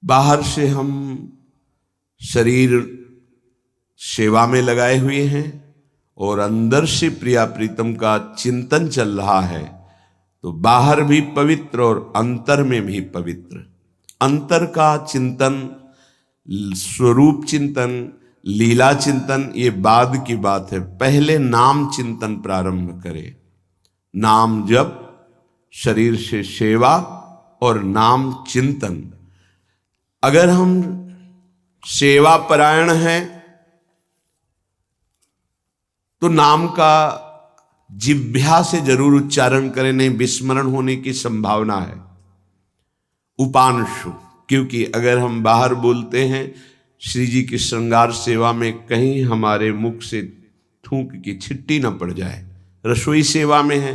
बाहर से हम शरीर सेवा में लगाए हुए हैं और अंदर से प्रिया प्रीतम का चिंतन चल रहा है, तो बाहर भी पवित्र और अंतर में भी पवित्र। अंतर का चिंतन, स्वरूप चिंतन, लीला चिंतन ये बाद की बात है। पहले नाम चिंतन प्रारंभ करें। नाम जप, शरीर से सेवा और नाम चिंतन। अगर हम सेवा परायण हैं तो नाम का जिह्वा से जरूर उच्चारण करें, नहीं विस्मरण होने की संभावना है। उपांशु, क्योंकि अगर हम बाहर बोलते हैं श्री जी की श्रृंगार सेवा में, कहीं हमारे मुख से थूक की छिट्टी न पड़ जाए। रसोई सेवा में है,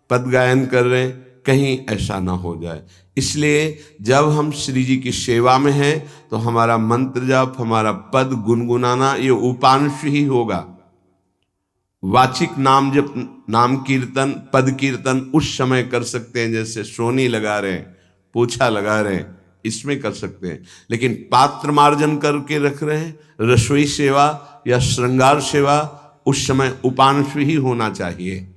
पद गायन कर रहे हैं, कहीं ऐसा ना हो जाए। इसलिए जब हम श्री जी की सेवा में हैं तो हमारा मंत्र जाप, हमारा पद गुनगुनाना ये उपांश ही होगा। वाचिक नाम जप, नाम कीर्तन, पद कीर्तन उस समय कर सकते हैं, जैसे सोनी लगा रहे हैं, पोछा लगा रहे हैं, इसमें कर सकते हैं। लेकिन पात्र मार्जन करके रख रहे हैं, रसोई सेवा या श्रृंगार सेवा, उस समय उपांश ही होना चाहिए।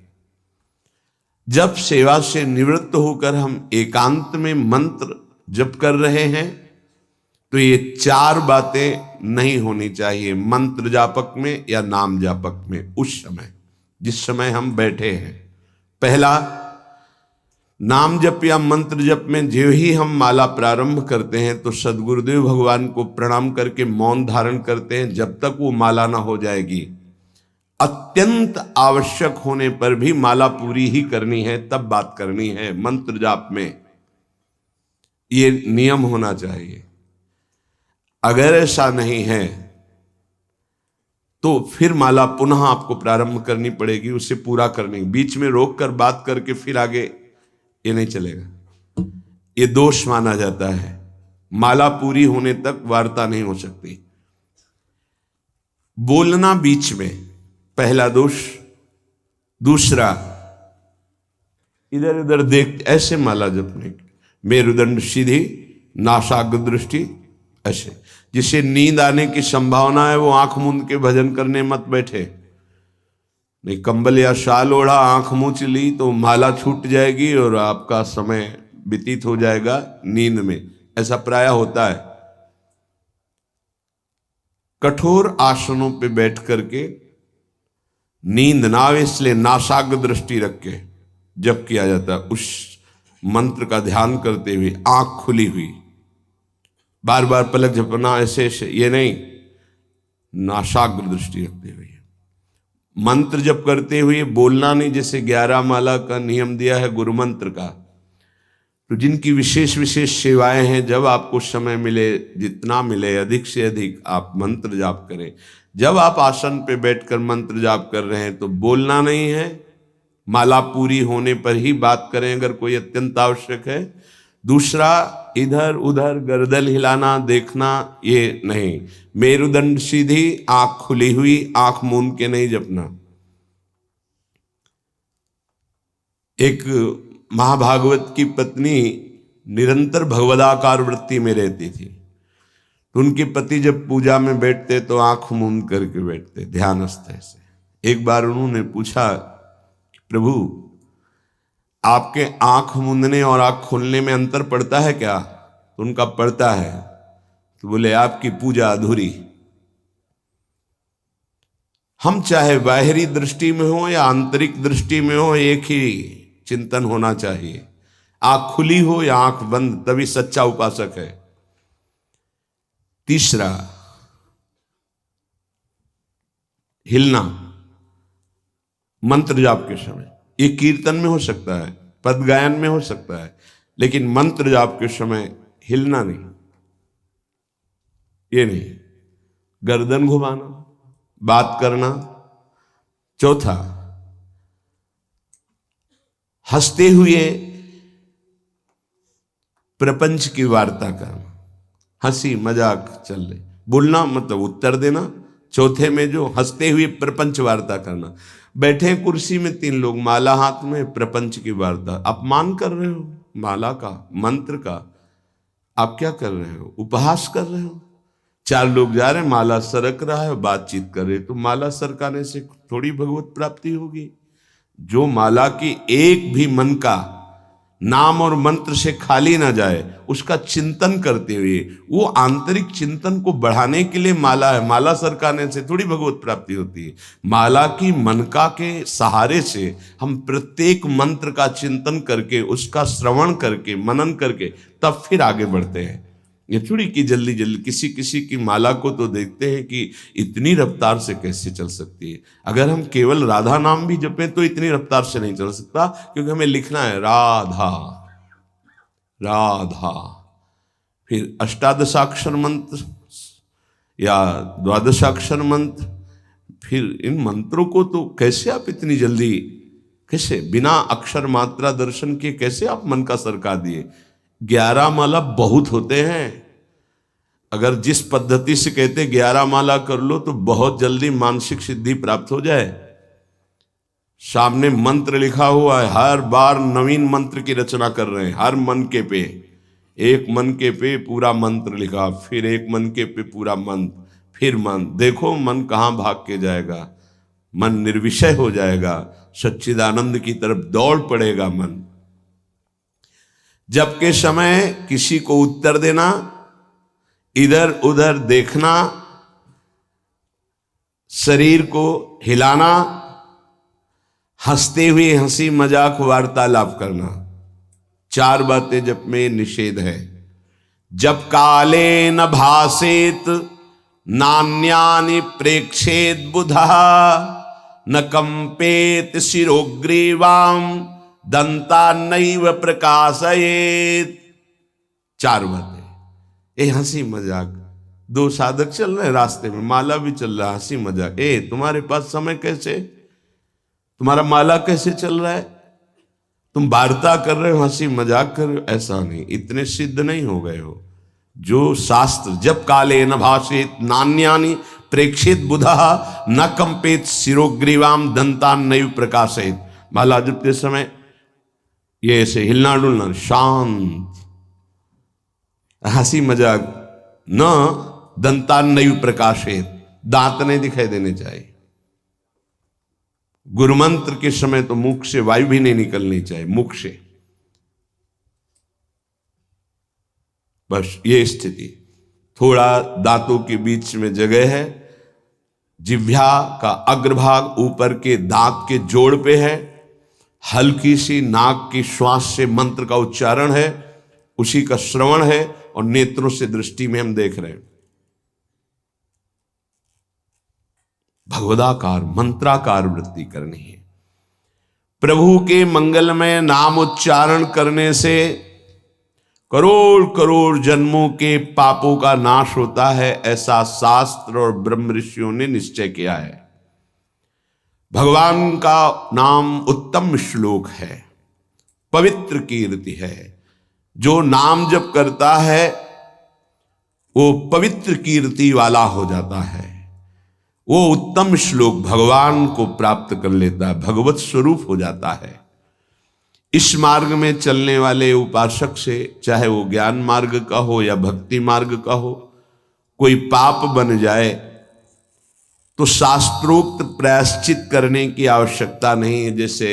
जब सेवा से निवृत्त होकर हम एकांत में मंत्र जप कर रहे हैं तो ये चार बातें नहीं होनी चाहिए मंत्र जापक में या नाम जापक में। उस समय जिस समय हम बैठे हैं, पहला, नाम जप या मंत्र जप में जो ही हम माला प्रारंभ करते हैं तो सदगुरुदेव भगवान को प्रणाम करके मौन धारण करते हैं जब तक वो माला ना हो जाएगी। अत्यंत आवश्यक होने पर भी माला पूरी ही करनी है, तब बात करनी है। मंत्र जाप में ये नियम होना चाहिए। अगर ऐसा नहीं है तो फिर माला पुनः आपको प्रारंभ करनी पड़ेगी, उसे पूरा करने। बीच में रोक कर बात करके फिर आगे, ये नहीं चलेगा, ये दोष माना जाता है। माला पूरी होने तक वार्ता नहीं हो सकती। बोलना बीच में, पहला दोष। दूसरा, इधर उधर देख ऐसे माला जपने, मेरुदंड सीधी, नासाग्र दृष्टि ऐसे। जिसे नींद आने की संभावना है वो आंख मूंद के भजन करने मत बैठे। नहीं, कंबल या शाल ओढ़ा, आंख मूंछ ली तो माला छूट जाएगी और आपका समय व्यतीत हो जाएगा नींद में। ऐसा प्राय होता है। कठोर आसनों पे बैठ करके नींद ना आवे इसलिए नासाग्र दृष्टि रख के जप किया जाता है। उस मंत्र का ध्यान करते हुए आंख खुली हुई, बार बार पलक झपकना ऐसे ऐसे, ये नहीं, नासाग्र दृष्टि रखते हुए मंत्र जप करते हुए बोलना नहीं। जैसे 11 माला का नियम दिया है गुरु मंत्र का, तो जिनकी विशेष विशेष सेवाएं हैं, जब आपको समय मिले, जितना मिले अधिक से अधिक आप मंत्र जाप करें। जब आप आसन पे बैठकर मंत्र जाप कर रहे हैं तो बोलना नहीं है, माला पूरी होने पर ही बात करें अगर कोई अत्यंत आवश्यक है। दूसरा, इधर उधर गर्दन हिलाना, देखना, ये नहीं। मेरुदंड सीधी, आंख खुली हुई, आंख मूंद के नहीं जपना। एक महाभागवत की पत्नी निरंतर भगवदाकार वृत्ति में रहती थी। तो उनके पति जब पूजा में बैठते तो आंख मूंद करके बैठते, ध्यानस्थ ऐसे। एक बार उन्होंने पूछा, प्रभु आपके आंख मूंदने और आंख खोलने में अंतर पड़ता है क्या? तो उनका पड़ता है। तो बोले आपकी पूजा अधूरी। हम चाहे बाहरी दृष्टि में हो या आंतरिक दृष्टि में हो, एक ही चिंतन होना चाहिए। आंख खुली हो या आंख बंद, तभी सच्चा उपासक है। तीसरा, हिलना मंत्र जाप के समय। ये कीर्तन में हो सकता है, पद गायन में हो सकता है, लेकिन मंत्र जाप के समय हिलना नहीं, ये नहीं। गर्दन घुमाना, बात करना। चौथा, हंसते हुए प्रपंच की वार्ता करना, हंसी मजाक चल रही, बोलना मतलब उत्तर देना। चौथे में जो हंसते हुए प्रपंच वार्ता करना। बैठे कुर्सी में 3 लोग, माला हाथ में, प्रपंच की वार्ता। अपमान कर रहे हो माला का, मंत्र का। आप क्या कर रहे हो? उपहास कर रहे हो। चार लोग जा रहे हैं, माला सरक रहा है, बातचीत कर रहे, तो माला सरकाने से थोड़ी भगवत प्राप्ति होगी। जो माला की एक भी मन का नाम और मंत्र से खाली ना जाए, उसका चिंतन करते हुए, वो आंतरिक चिंतन को बढ़ाने के लिए माला है। माला सरकाने से थोड़ी भगवत प्राप्ति होती है। माला की मनका के सहारे से हम प्रत्येक मंत्र का चिंतन करके, उसका श्रवण करके, मनन करके तब फिर आगे बढ़ते हैं। ये थोड़ी कि जल्दी जल्दी किसी किसी की माला को तो देखते हैं कि इतनी रफ्तार से कैसे चल सकती है। अगर हम केवल राधा नाम भी जपें तो इतनी रफ्तार से नहीं चल सकता, क्योंकि हमें लिखना है राधा राधा। फिर अष्टादशाक्षर मंत्र या द्वादशाक्षर मंत्र, फिर इन मंत्रों को तो कैसे आप इतनी जल्दी, कैसे बिना अक्षर मात्रा दर्शन के कैसे आप मन का सरका दिए? 11 माला बहुत होते हैं। अगर जिस पद्धति से कहते 11 माला कर लो तो बहुत जल्दी मानसिक सिद्धि प्राप्त हो जाए। सामने मंत्र लिखा हुआ है, हर बार नवीन मंत्र की रचना कर रहे हैं। हर मन के पे, एक मन के पे पूरा मंत्र लिखा, फिर एक मन के पे पूरा मंत्र, फिर मन। देखो मन कहाँ भाग के जाएगा, मन निर्विषय हो जाएगा, सच्चिदानंद की तरफ दौड़ पड़ेगा मन। जबके समय किसी को उत्तर देना, इधर उधर देखना, शरीर को हिलाना, हंसते हुए हंसी मजाक वार्तालाप करना, 4 बातें जब में निषेध है। जब काले न भासेत नान्यानि प्रेक्षेत बुधा न कंपेत शिरोग्रीवाम दंता नैव प्रकाशयेत। 4 बातें। ए हंसी मजाक, 2 साधक चल रहे हैं रास्ते में, माला भी चल रहा है, हंसी मजाक। तुम्हारे पास समय कैसे, तुम्हारा माला कैसे चल रहा है? तुम वार्ता कर रहे हो, हंसी मजाक कर रहे हो, ऐसा नहीं, इतने सिद्ध नहीं हो गए हो। जो शास्त्र जब काले न भाषेत नान्यानि प्रेक्षित बुधा न कंपेत शिरोग्रीवाम दंता नैव प्रकाशयेत। माला जपते समय ये ऐसे हिलना डुलना, शांत, हंसी मजाक, न दंतान नैव प्रकाशित, दांत नहीं दिखाई देने चाहिए। गुरु मंत्र के समय तो मुख से वायु भी नहीं निकलनी चाहिए, मुख से। बस ये स्थिति, थोड़ा दांतों के बीच में जगह है, जिह्वा का अग्रभाग ऊपर के दांत के जोड़ पे है, हल्की सी नाक की श्वास से मंत्र का उच्चारण है, उसी का श्रवण है, और नेत्रों से दृष्टि में हम देख रहे हैं। भगवदाकार मंत्राकार वृत्ति करनी है। प्रभु के मंगलमय नाम उच्चारण करने से करोड़ करोड़ जन्मों के पापों का नाश होता है, ऐसा शास्त्र और ब्रह्म ऋषियों ने निश्चय किया है। भगवान का नाम उत्तम श्लोक है, पवित्र कीर्ति है। जो नाम जप करता है वो पवित्र कीर्ति वाला हो जाता है, वो उत्तम श्लोक भगवान को प्राप्त कर लेता है, भगवत स्वरूप हो जाता है। इस मार्ग में चलने वाले उपासक से, चाहे वो ज्ञान मार्ग का हो या भक्ति मार्ग का हो, कोई पाप बन जाए तो शास्त्रोक्त प्रायश्चित करने की आवश्यकता नहीं है। जैसे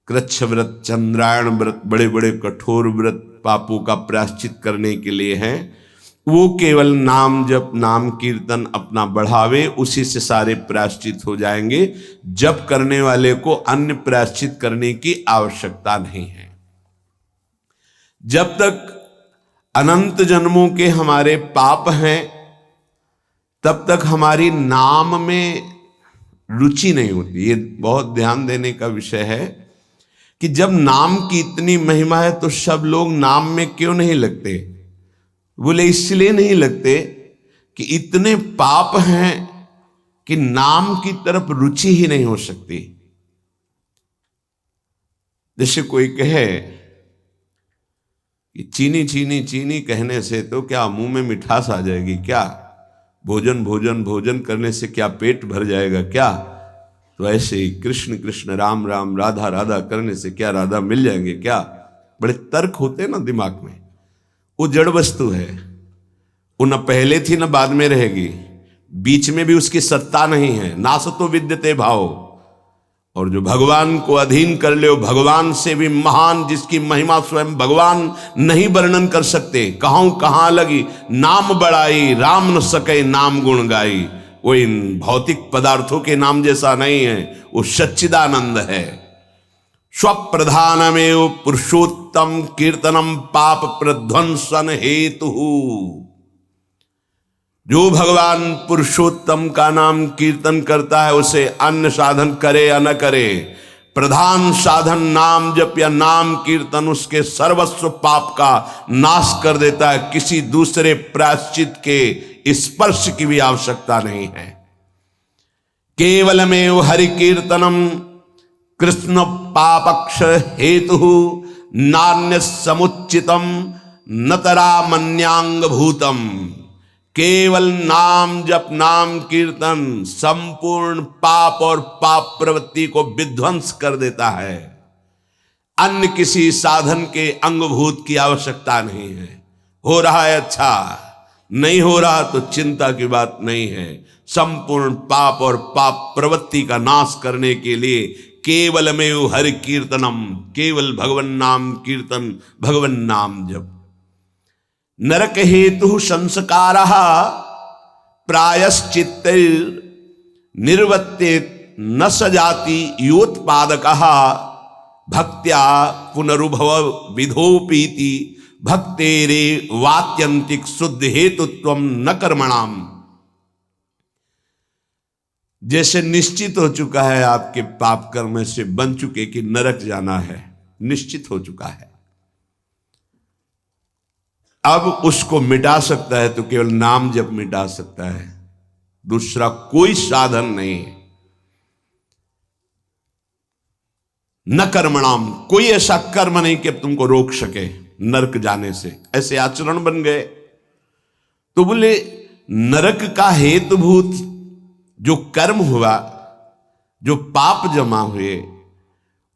कृच्छ व्रत, चंद्रायण व्रत, बड़े बड़े कठोर व्रत पापों का प्रायश्चित करने के लिए हैं, वो केवल नाम जप, नाम कीर्तन अपना बढ़ावे, उसी से सारे प्रायश्चित हो जाएंगे। जप करने वाले को अन्य प्रायश्चित करने की आवश्यकता नहीं है। जब तक अनंत जन्मों के हमारे पाप हैं, तब तक हमारी नाम में रुचि नहीं होती। ये बहुत ध्यान देने का विषय है कि जब नाम की इतनी महिमा है तो सब लोग नाम में क्यों नहीं लगते? बोले इसलिए नहीं लगते कि इतने पाप हैं कि नाम की तरफ रुचि ही नहीं हो सकती। जैसे कोई कहे कि चीनी चीनी चीनी कहने से तो क्या मुंह में मिठास आ जाएगी क्या? भोजन भोजन भोजन करने से क्या पेट भर जाएगा क्या? तो ऐसे ही कृष्ण कृष्ण राम राम राधा राधा करने से क्या राधा मिल जाएंगे क्या? बड़े तर्क होते हैं ना दिमाग में, वो जड़ वस्तु है, वो न पहले थी न बाद में रहेगी, बीच में भी उसकी सत्ता नहीं है। नासतो विद्यते भाव। और जो भगवान को अधीन कर ले, भगवान से भी महान, जिसकी महिमा स्वयं भगवान नहीं वर्णन कर सकते। कहूं कहां लगी नाम बड़ाई, राम न सके नाम गुण गाई। वो इन भौतिक पदार्थों के नाम जैसा नहीं है, वो सच्चिदानंद है। स्वप्रधानमेव पुरुषोत्तम कीर्तनम पाप प्रध्वंसन हेतु। जो भगवान पुरुषोत्तम का नाम कीर्तन करता है, उसे अन्य साधन करे या न करे, प्रधान साधन नाम जप या नाम कीर्तन उसके सर्वस्व पाप का नाश कर देता है। किसी दूसरे प्रायश्चित के स्पर्श की भी आवश्यकता नहीं है। केवलमेव हरि कीर्तनम कृष्ण पापक्ष हेतु नान्य समुचितम नतरा मन्यांग भूतम। केवल नाम जप नाम कीर्तन संपूर्ण पाप और पाप प्रवृत्ति को विध्वंस कर देता है। अन्य किसी साधन के अंगभूत की आवश्यकता नहीं है। हो रहा है अच्छा, नहीं हो रहा तो चिंता की बात नहीं है। संपूर्ण पाप और पाप प्रवृत्ति का नाश करने के लिए केवलमेव हरि कीर्तनम, केवल भगवन नाम कीर्तन, भगवन नाम जप। नरक हेतु संस्कार प्रायश्चित निर्वत्ते न सजाति योत्पादक भक्त्या पुनरुभव विधोपीति भक्तेरे वात्यंतिक शुद्ध हेतुत्व न कर्मणाम। जैसे निश्चित हो चुका है आपके पाप कर्म से बन चुके कि नरक जाना है, निश्चित हो चुका है। अब उसको मिटा सकता है तो केवल नाम जप मिटा सकता है, दूसरा कोई साधन नहीं है। न कर्मणाम, कोई ऐसा कर्म नहीं कि अब तुमको रोक सके नरक जाने से। ऐसे आचरण बन गए तो बोले नरक का हेतुभूत जो कर्म हुआ, जो पाप जमा हुए,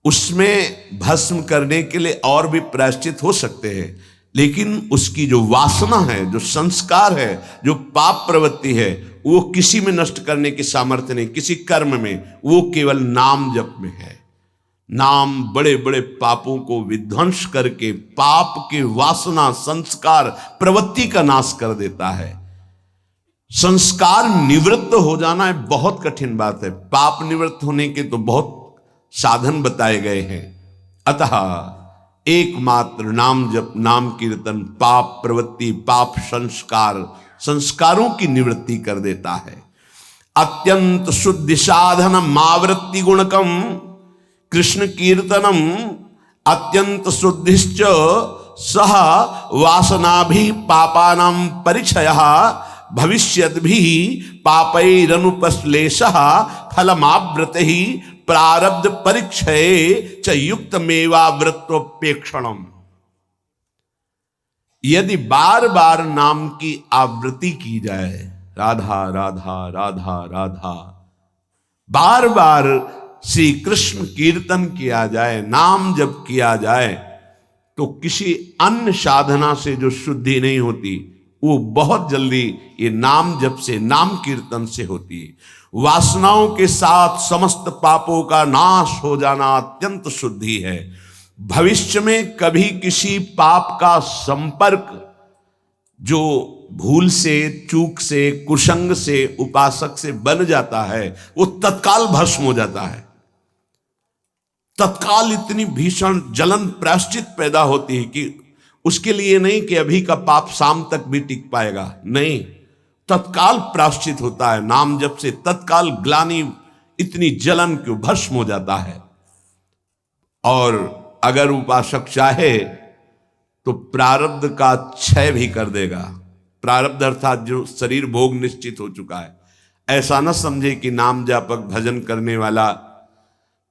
उसमें भस्म करने के लिए और भी प्रायश्चित हो सकते हैं, लेकिन उसकी जो वासना है, जो संस्कार है, जो पाप प्रवृत्ति है, वो किसी में नष्ट करने की सामर्थ्य नहीं, किसी कर्म में। वो केवल नाम जप में है। नाम बड़े बड़े पापों को विध्वंस करके पाप के वासना संस्कार प्रवृत्ति का नाश कर देता है। संस्कार निवृत्त हो जाना है बहुत कठिन बात है। पाप निवृत्त होने के तो बहुत साधन बताए गए हैं। अतः एकमात्र नाम जप नाम कीर्तन पाप प्रवृत्ति पाप संस्कारों की निवृत्ति कर देता है। अत्यंत शुद्धि साधन मावृत्ति गुणकम कृष्ण कीर्तनम अत्यंत शुद्धिश्च सह वासना भी पापानां परिचय भविष्यद् भी पापैरनुपश्लेष फलमाव्रत ही प्रारब्ध परिक्षये च युक्त मेवावृत्तोपेक्षणम। यदि बार बार नाम की आवृत्ति की जाए, राधा राधा राधा राधा, बार बार श्री कृष्ण कीर्तन किया जाए, नाम जप किया जाए, तो किसी अन्य साधना से जो शुद्धि नहीं होती वो बहुत जल्दी ये नाम जप से नाम कीर्तन से होती है। वासनाओं के साथ समस्त पापों का नाश हो जाना अत्यंत शुद्धि है। भविष्य में कभी किसी पाप का संपर्क जो भूल से चूक से कुसंग से उपासक से बन जाता है, वो तत्काल भस्म हो जाता है। तत्काल इतनी भीषण जलन प्रायश्चित पैदा होती है कि उसके लिए नहीं कि अभी का पाप शाम तक भी टिक पाएगा, नहीं, तत्काल प्रायश्चित होता है। नाम जप से तत्काल ग्लानि, इतनी जलन क्यों, भस्म हो जाता है। और अगर उपासक चाहे तो प्रारब्ध का क्षय भी कर देगा। प्रारब्ध अर्थात जो शरीर भोग निश्चित हो चुका है, ऐसा न समझे कि नाम जापक भजन करने वाला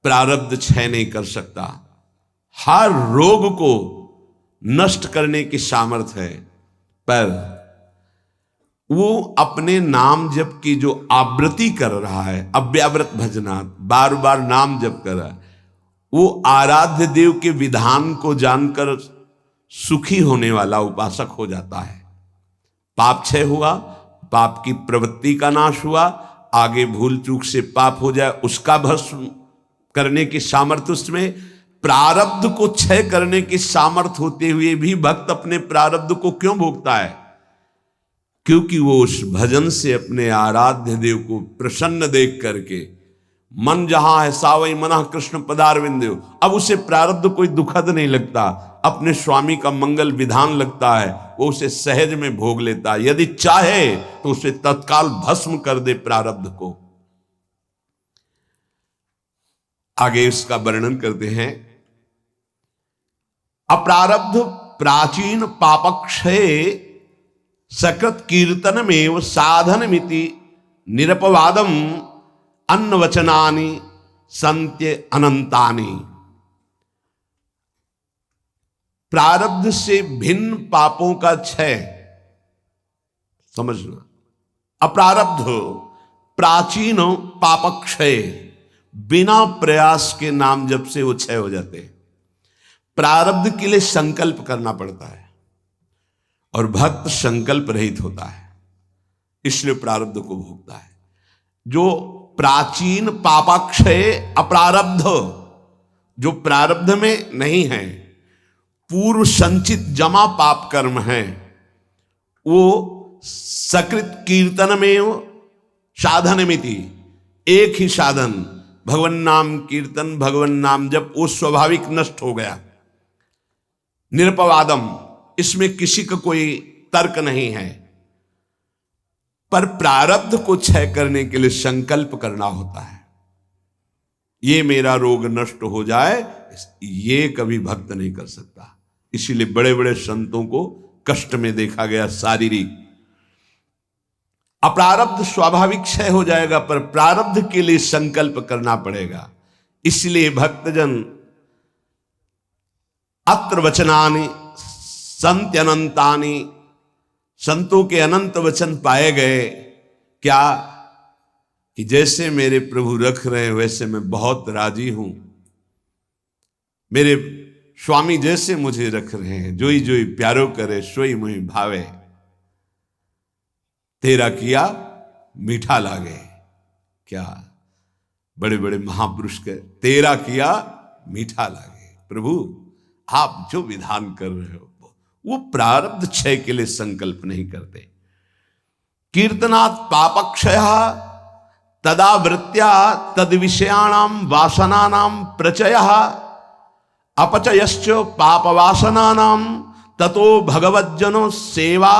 प्रारब्ध क्षय नहीं कर सकता। हर रोग को नष्ट करने की सामर्थ्य है, पर वो अपने नाम जप की जो आवृत्ति कर रहा है, अव्यावृत भजना, बार बार नाम जप कर रहा है, वो आराध्य देव के विधान को जानकर सुखी होने वाला उपासक हो जाता है। पाप क्षय हुआ, पाप की प्रवृत्ति का नाश हुआ, आगे भूल चूक से पाप हो जाए उसका भस्म करने की सामर्थ्य उसमें, प्रारब्ध को क्षय करने की सामर्थ्य होते हुए भी भक्त अपने प्रारब्ध को क्यों भोगता है? क्योंकि वो उस भजन से अपने आराध्य देव को प्रसन्न देख करके, मन जहां है सावई मना कृष्ण पदारविंदेव, अब उसे प्रारब्ध कोई दुखद नहीं लगता, अपने स्वामी का मंगल विधान लगता है, वो उसे सहज में भोग लेता है। यदि चाहे तो उसे तत्काल भस्म कर दे प्रारब्ध को। आगे इसका वर्णन करते हैं। अप्रारब्ध प्राचीन पापक्षय सकृत कीर्तनमेव साधनमिति निरपवादम अन्नवचनानि संत्य अनंतानि। प्रारब्ध से भिन्न पापों का क्षय समझना। अप्रारब्ध प्राचीन पापक्षय, बिना प्रयास के नाम जप से वो क्षय हो जाते हैं। प्रारब्ध के लिए संकल्प करना पड़ता है और भक्त संकल्प रहित होता है, इसलिए प्रारब्ध को भोगता है। जो प्राचीन पापाक्षय अप्रारब्ध, जो प्रारब्ध में नहीं है, पूर्व संचित जमा पाप कर्म है, वो सकृत कीर्तन में साधनमिति, एक ही साधन भगवन नाम कीर्तन, भगवन नाम जब वो स्वाभाविक नष्ट हो गया। निरपवादम, इसमें किसी का कोई तर्क नहीं है, पर प्रारब्ध को क्षय करने के लिए संकल्प करना होता है। ये मेरा रोग नष्ट हो जाए, ये कभी भक्त नहीं कर सकता। इसीलिए बड़े बड़े संतों को कष्ट में देखा गया शारीरिक। अप्रारब्ध स्वाभाविक क्षय हो जाएगा, पर प्रारब्ध के लिए संकल्प करना पड़ेगा। इसलिए भक्तजन अत्र वचनानि संत्यनंतानि, संतों के अनंत वचन पाए गए। क्या कि जैसे मेरे प्रभु रख रहे हैं वैसे मैं बहुत राजी हूं, मेरे स्वामी जैसे मुझे रख रहे हैं, जोई जोई प्यारो करे सोई मुहि भावे, तेरा किया मीठा लागे। क्या बड़े बड़े महापुरुष के तेरा किया मीठा लागे। प्रभु आप जो विधान कर रहे हो वो प्रारब्ध क्षय के लिए संकल्प नहीं करते। कीर्तनात् पापक्षय तदावृत्या तद विषयाणाम वासनानाम प्रचयः अपचयश्च पापवासनानाम ततो भगवज्जनो सेवा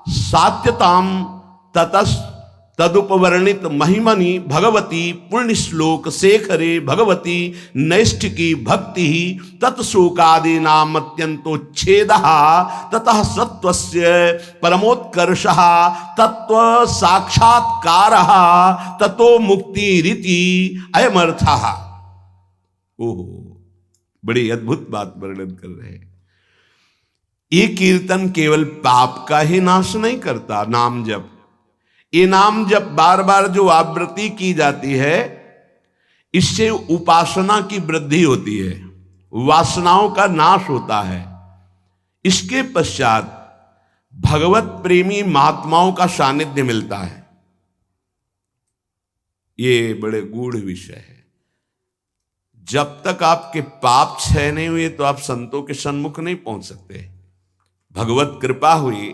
सात्यताम तदुपवर्णित महिमनि भगवती पुण्य श्लोक शेखरे भगवती नैष्ठिकी भक्ति तत्शोकादि नाम अत्यंतोच्छेद ततः सत्वस्य परमोत्कर्षः तत्व साक्षात्कार ततो मुक्ति रीति अयमर्थः। ओहो, बड़ी अद्भुत बात वर्णन कर रहे हैं। ये कीर्तन केवल पाप का ही नाश नहीं करता, नाम जप, ये नाम जप बार बार जो आवृत्ति की जाती है, इससे उपासना की वृद्धि होती है, वासनाओं का नाश होता है। इसके पश्चात भगवत प्रेमी महात्माओं का सानिध्य मिलता है। ये बड़े गूढ़ विषय है। जब तक आपके पाप क्षय नहीं हुए तो आप संतों के सन्मुख नहीं पहुंच सकते। भगवत कृपा हुई,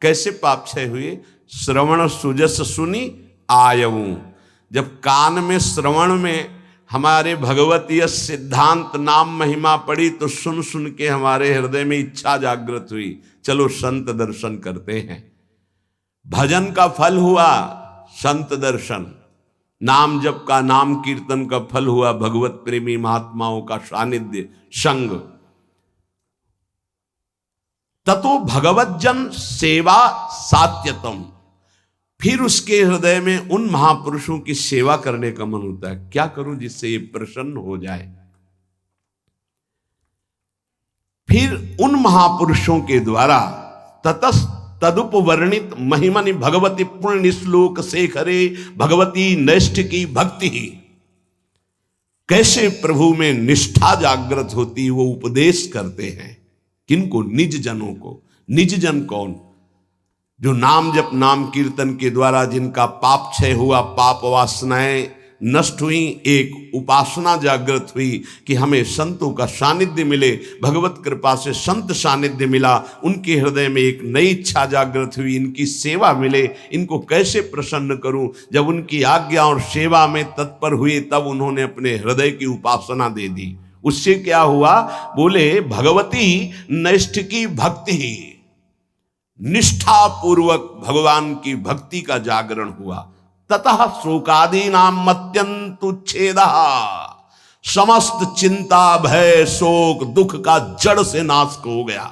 कैसे पाप क्षय हुए? श्रवण सुजस सुनी आयऊं। जब कान में श्रवण में हमारे भगवतीय सिद्धांत नाम महिमा पड़ी तो सुन सुन के हमारे हृदय में इच्छा जागृत हुई, चलो संत दर्शन करते हैं। भजन का फल हुआ संत दर्शन, नाम जप का, नाम कीर्तन का फल हुआ भगवत प्रेमी महात्माओं का सानिध्य संग। ततो भगवज्जन सेवा सात्यतम, फिर उसके हृदय में उन महापुरुषों की सेवा करने का मन होता है। क्या करूं जिससे ये प्रसन्न हो जाए? फिर उन महापुरुषों के द्वारा ततस तदुपवर्णित महिमनि भगवती पुण्य श्लोक शेखरे भगवती नैष्ठिकी भक्ति, कैसे प्रभु में निष्ठा जागृत होती वो उपदेश करते हैं। किनको? निज जनों को। निज जन कौन? जो नाम जप नाम कीर्तन के द्वारा जिनका पाप क्षय हुआ, पाप वासनाएं नष्ट हुई, एक उपासना जागृत हुई कि हमें संतों का सानिध्य मिले, भगवत कृपा से संत सानिध्य मिला, उनके हृदय में एक नई इच्छा जागृत हुई, इनकी सेवा मिले, इनको कैसे प्रसन्न करूं। जब उनकी आज्ञा और सेवा में तत्पर हुए तब उन्होंने अपने हृदय की उपासना दे दी। उससे क्या हुआ? बोले भगवती नैष्ठिकी भक्ति, निष्ठा पूर्वक भगवान की भक्ति का जागरण हुआ। ततः शोकादि नाम अत्यंत उच्छेद, समस्त चिंता भय शोक दुख का जड़ से नाश हो गया।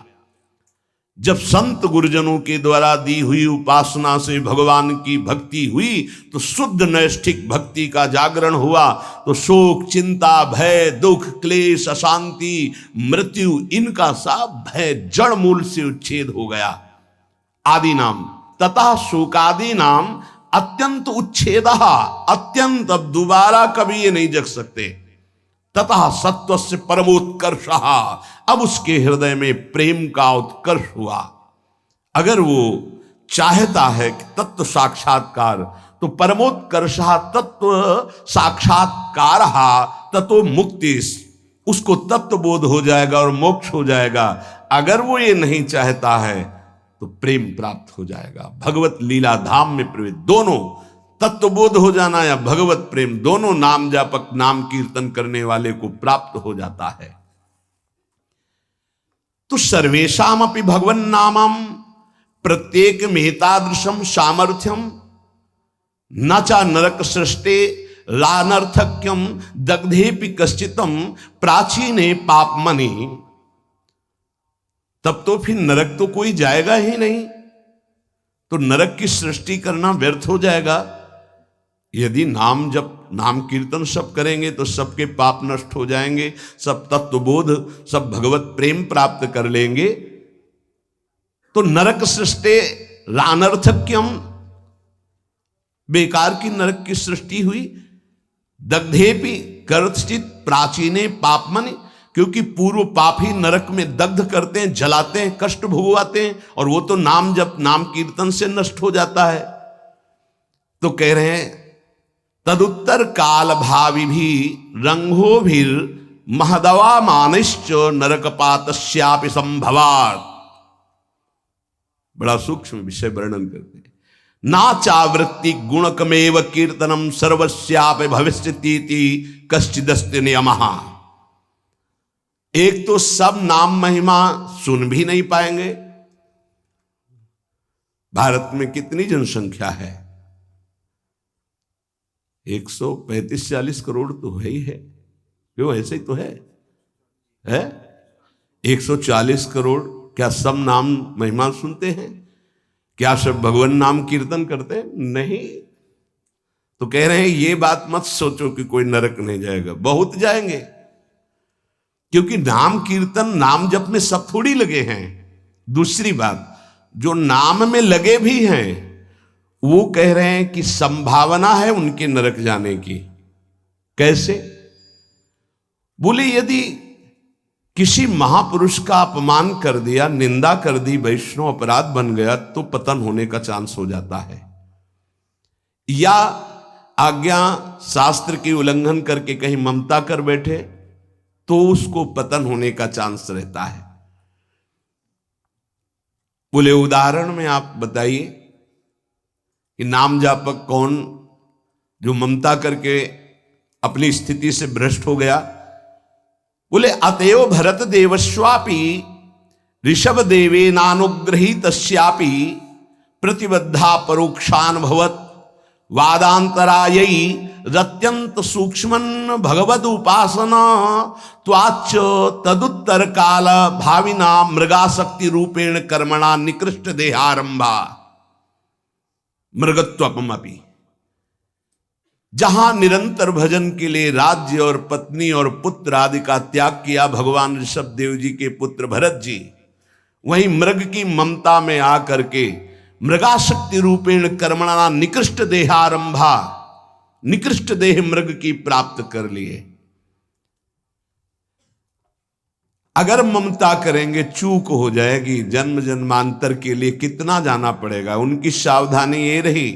जब संत गुरुजनों के द्वारा दी हुई उपासना से भगवान की भक्ति हुई तो शुद्ध नैष्ठिक भक्ति का जागरण हुआ, तो शोक चिंता भय दुख क्लेश अशांति मृत्यु इनका सब भय जड़ मूल से उच्छेद हो गया। आदि नाम तथा शोकादि नाम अत्यंत उच्छेद, अत्यंत, अब दोबारा कभी ये नहीं जग सकते। तथा सत्व से परमोत्कर्ष, अब उसके हृदय में प्रेम का उत्कर्ष हुआ। अगर वो चाहता है कि तत्व साक्षात्कार, तो परमोत्कर्ष तत्व साक्षात्कार तत्व मुक्ति, उसको तत्व बोध हो जाएगा और मोक्ष हो जाएगा। अगर वो ये नहीं चाहता है तो प्रेम प्राप्त हो जाएगा, भगवत लीला धाम में प्रवेश। दोनों तत्वबोध हो जाना या भगवत प्रेम, दोनों नाम जापक नाम कीर्तन करने वाले को प्राप्त हो जाता है। तो सर्वेशाम अपि भगवन नामम प्रत्येक मेतादृशम सामर्थ्यम न चा नरक सृष्टे लानर्थक्यम दग्धेपि कश्चितम प्राचीने पापमनि। तब तो फिर नरक तो कोई जाएगा ही नहीं, तो नरक की सृष्टि करना व्यर्थ हो जाएगा। यदि नाम जप नाम कीर्तन सब करेंगे तो सबके पाप नष्ट हो जाएंगे, सब तत्वबोध सब भगवत प्रेम प्राप्त कर लेंगे। तो नरक सृष्टि रानर्थक्यम, बेकार की नरक की सृष्टि हुई। दग्धेपि कर्तचित प्राचीने पापमनि, क्योंकि पूर्व पापी नरक में दग्ध करते हैं, जलाते हैं, कष्ट भोगवाते हैं, और वो तो नाम जप नाम कीर्तन से नष्ट हो जाता है। तो कह रहे हैं तदुत्तर काल भावी भी रंगो भी महदवा मानिश्च नरकपातस्यापि संभवात्। बड़ा सूक्ष्म विषय वर्णन करते हैं। ना चावृत्ति गुणकमेव कीर्तनम सर्वस्यापि भविष्यतीति कश्चिदस्ति नियमः। एक तो सब नाम महिमा सुन भी नहीं पाएंगे। भारत में कितनी जनसंख्या है? 135-40 करोड़ तो है ही है। क्यों? ऐसे ही तो है 140 करोड़। क्या सब नाम महिमा सुनते हैं? क्या सब भगवान नाम कीर्तन करते हैं? नहीं। तो कह रहे हैं ये बात मत सोचो कि कोई नरक नहीं जाएगा, बहुत जाएंगे। क्योंकि नाम कीर्तन नाम जप में सब थोड़ी लगे हैं। दूसरी बात, जो नाम में लगे भी हैं वो कह रहे हैं कि संभावना है उनके नरक जाने की। कैसे? बोले यदि किसी महापुरुष का अपमान कर दिया, निंदा कर दी, वैष्णव अपराध बन गया तो पतन होने का चांस हो जाता है। या आज्ञा शास्त्र की उल्लंघन करके कहीं ममता कर बैठे तो उसको पतन होने का चांस रहता है। बोले उदाहरण में आप बताइए कि नाम जापक कौन जो ममता करके अपनी स्थिति से भ्रष्ट हो गया? बोले अतएव भरत देवस्वापि ऋषभ देवे नानुग्रहीतस्यापि प्रतिबद्धा परोक्षानुभवत वादांतरायी रत्यंत सूक्ष्मन भगवद उपासना त्वाच तदुत्तर काल भाविना मृगाशक्ति रूपेण कर्मणा निकृष्ट देहारंभा मृगत्वपमपि। जहां निरंतर भजन के लिए राज्य और पत्नी और पुत्र आदि का त्याग किया भगवान ऋषभ देव जी के पुत्र भरत जी, वहीं मृग की ममता में आकर के मृगाशक्ति रूपेण कर्मणा निकृष्ट देहारंभा, निकृष्ट देह मृग की प्राप्त कर लिए। अगर ममता करेंगे चूक हो जाएगी, जन्म जन्मांतर के लिए कितना जाना पड़ेगा। उनकी सावधानी ये रही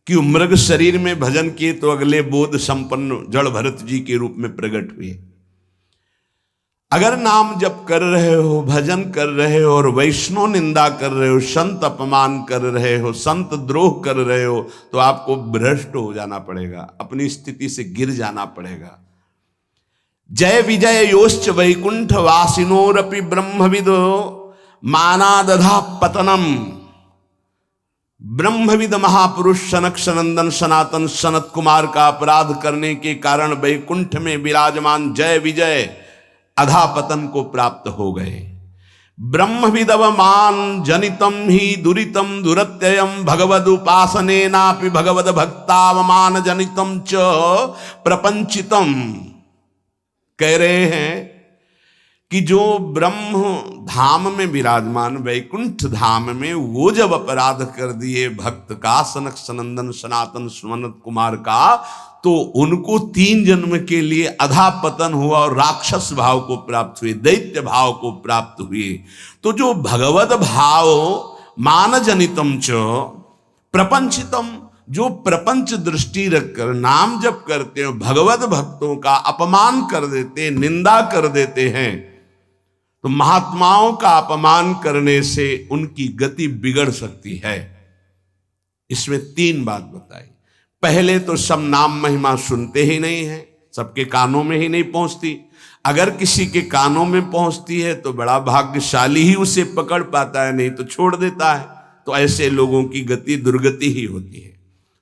कि मृग शरीर में भजन किए तो अगले बोध संपन्न जड़ भरत जी के रूप में प्रकट हुए। अगर नाम जप कर रहे हो, भजन कर रहे हो और वैष्णव निंदा कर रहे हो, संत अपमान कर रहे हो, संत द्रोह कर रहे हो, तो आपको भ्रष्ट हो जाना पड़ेगा, अपनी स्थिति से गिर जाना पड़ेगा। जय विजय योश्च वैकुंठ वासिनोरपि ब्रह्मविदो मानादधा पतनम। ब्रह्मविद महापुरुष सनक सनंदन सनातन सनत कुमार का अपराध करने के कारण वैकुंठ में विराजमान जय विजय अधापतन को प्राप्त हो गए। ब्रह्मविदवमान जनितम ही दुरितम दुरत्ययम भगवद उपासनेनापि भगवद भक्तावमान जनितम च प्रपंचितम। कह रहे हैं कि जो ब्रह्म धाम में विराजमान वैकुंठ धाम में वो जब अपराध कर दिए भक्त का, सनक सनंदन सनातन सुमनत कुमार का, तो उनको 3 जन्म के लिए अधापतन हुआ और राक्षस भाव को प्राप्त हुए, दैत्य भाव को प्राप्त हुए। तो जो भगवत भाव मान जनितम च प्रपंचितम, जो प्रपंच दृष्टि रखकर नाम जप करते हो, भगवत भक्तों का अपमान कर देते, निंदा कर देते हैं, तो महात्माओं का अपमान करने से उनकी गति बिगड़ सकती है। इसमें 3 बात बताई। पहले तो सब नाम महिमा सुनते ही नहीं है, सबके कानों में ही नहीं पहुंचती। अगर किसी के कानों में पहुंचती है तो बड़ा भाग्यशाली ही उसे पकड़ पाता है, नहीं तो छोड़ देता है। तो ऐसे लोगों की गति दुर्गति ही होती है।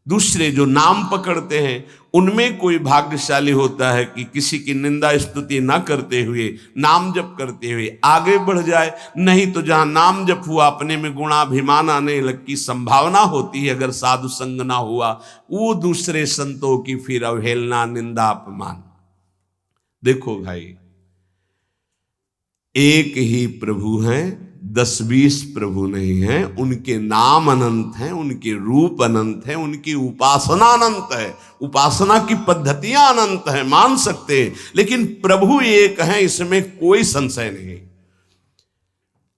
दूसरे जो नाम पकड़ते हैं उनमें कोई भाग्यशाली होता है कि किसी की निंदा स्तुति ना करते हुए, नाम जप करते हुए आगे बढ़ जाए। नहीं तो जहां नाम जप हुआ अपने में गुणाभिमान आने लग की संभावना होती है, अगर साधु संग ना हुआ, वो दूसरे संतों की फिर अवहेलना, निंदा, अपमान। देखो भाई, एक ही प्रभु हैं, 10-20 प्रभु नहीं हैं। उनके नाम अनंत हैं, उनके रूप अनंत हैं, उनकी उपासना अनंत है, उपासना की पद्धतियां अनंत हैं, मान सकते हैं, लेकिन प्रभु एक हैं, इसमें कोई संशय नहीं।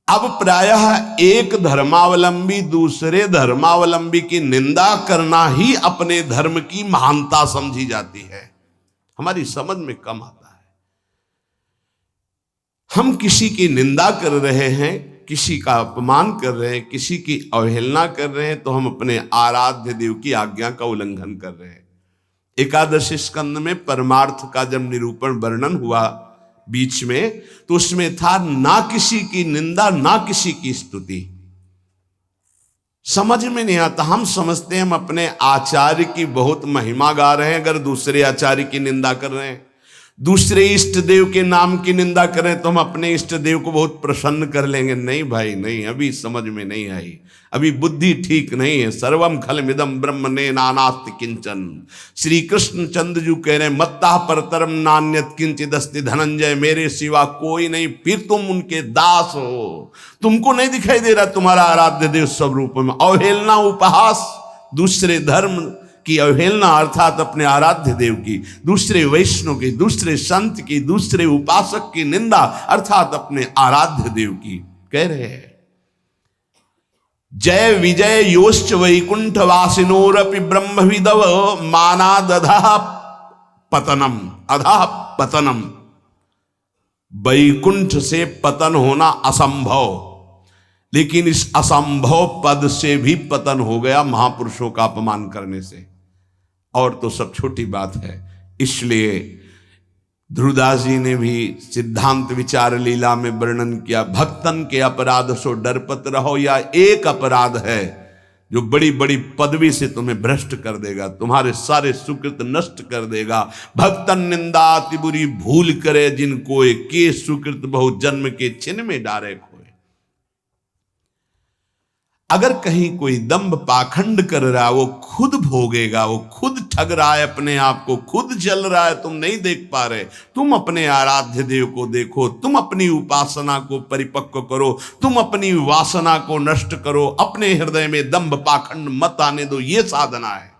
अब प्रायः एक धर्मावलंबी दूसरे धर्मावलंबी की निंदा करना ही अपने धर्म की महानता समझी जाती है। हमारी समझ में कम आता है। हम किसी की निंदा कर रहे हैं, किसी का अपमान कर रहे हैं, किसी की अवहेलना कर रहे हैं, तो हम अपने आराध्य देव की आज्ञा का उल्लंघन कर रहे हैं। एकादशी स्कंद में परमार्थ का जब निरूपण वर्णन हुआ बीच में, तो उसमें था ना किसी की निंदा ना किसी की स्तुति। समझ में नहीं आता। हम समझते हैं हम अपने आचार्य की बहुत महिमा गा रहे हैं, अगर दूसरे आचार्य की निंदा कर रहे हैं, दूसरे इष्ट देव के नाम की निंदा करें, तो हम अपने इष्ट देव को बहुत प्रसन्न कर लेंगे। नहीं भाई नहीं, अभी समझ में नहीं आई, अभी बुद्धि ठीक नहीं है। सर्वम खलमिदं ब्रह्म ने नानास्ति किंचन। श्री कृष्ण चंद्र जी कह रहे हैं मत्ता परतरम नान्यत किंचिद अस्ति धनंजय, मेरे सिवा कोई नहीं, फिर तुम उनके दास हो। तुमको नहीं दिखाई दे रहा तुम्हारा आराध्य देव स्वरूप में? अवहेलना, उपहास, दूसरे धर्म की अवहेलना अर्थात अपने आराध्य देव की, दूसरे वैष्णव की, दूसरे संत की, दूसरे उपासक की निंदा अर्थात अपने आराध्य देव की। कह रहे हैं जय विजय योश्च वैकुंठ वासिनोरपि ब्रह्मविदव मानादधा पतनम। अधा पतनम, वैकुंठ से पतन होना असंभव, लेकिन इस असंभव पद से भी पतन हो गया महापुरुषों का अपमान करने से। और तो सब छोटी बात है। इसलिए ध्रुवदास जी ने भी सिद्धांत विचार लीला में वर्णन किया, भक्तन के अपराध सो डरपत रहो। या एक अपराध है जो बड़ी बड़ी पदवी से तुम्हें भ्रष्ट कर देगा, तुम्हारे सारे सुकृत नष्ट कर देगा। भक्तन निंदा अति बुरी भूल करे, जिनको के सुकृत बहु जन्म के छिन में डारे खोए। अगर कहीं कोई दंभ पाखंड कर रहा है, वो खुद भोगेगा, वो खुद ठग रहा है अपने आप को, खुद जल रहा है, तुम नहीं देख पा रहे। तुम अपने आराध्य देव को देखो, तुम अपनी उपासना को परिपक्व करो, तुम अपनी वासना को नष्ट करो, अपने हृदय में दंभ पाखंड मत आने दो। ये साधना है।